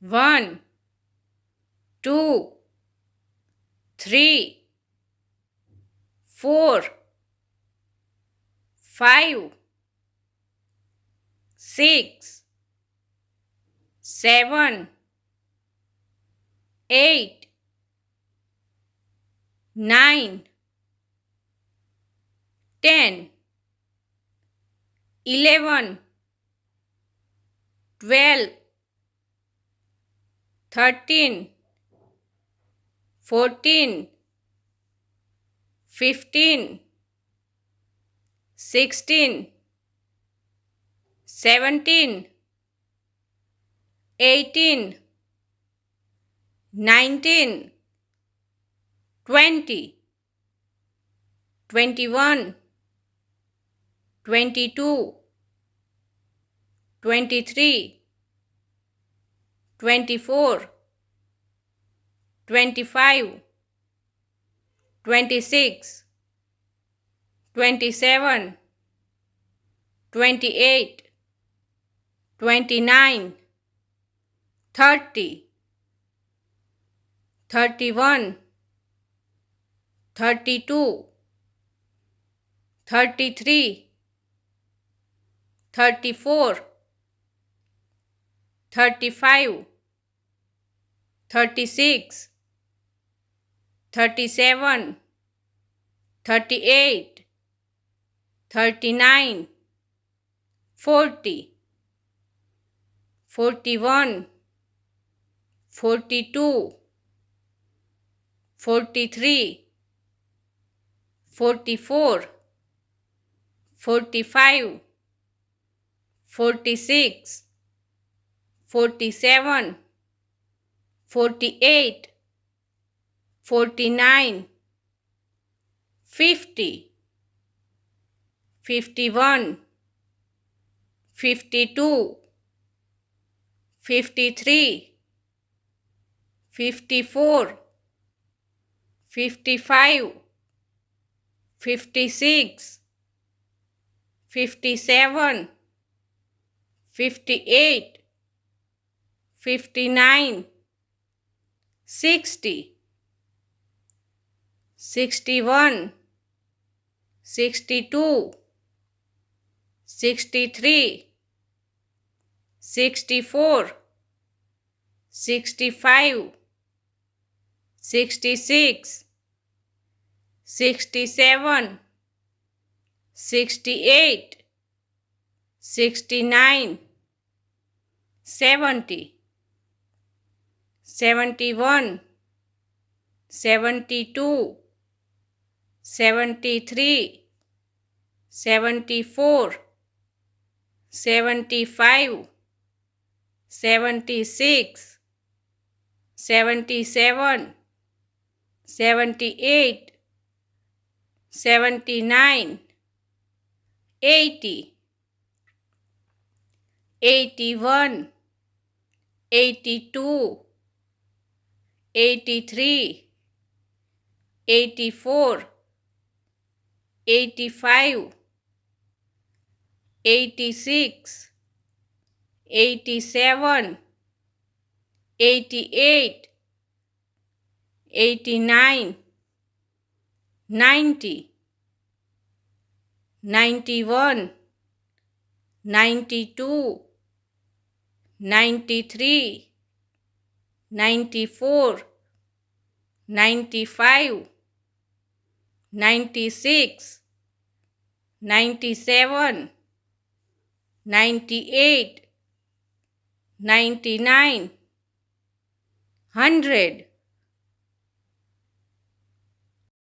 1, 2, 3, 4, 5, 6, 7, 8, 9, 10, 11, 12, 13, 14, 15, 16, 17, 18, 19, 20, 21, 22, 23, 24, 25, 26, 27, 28, 29, 30, 31, 32, 33, 34, 35, 36, 37, 38, 39, 40, 41, 42, 43, 44, 45, 46, 47, 48, 49, 50, 51, 52, 53, 54, 55, 56, 57, 58, 59, 60, 61, 62, 63, 64, 65, 66, 67, 68, 69, 70, 71, 72, 73, 74, 75, 76, 77, 78, 79, 80, 81, 82, 83, 84, 85, 86, 87, 88, 89, 90, 91, 92, 93, 94, 95, 96, 97, 98, 99, 100.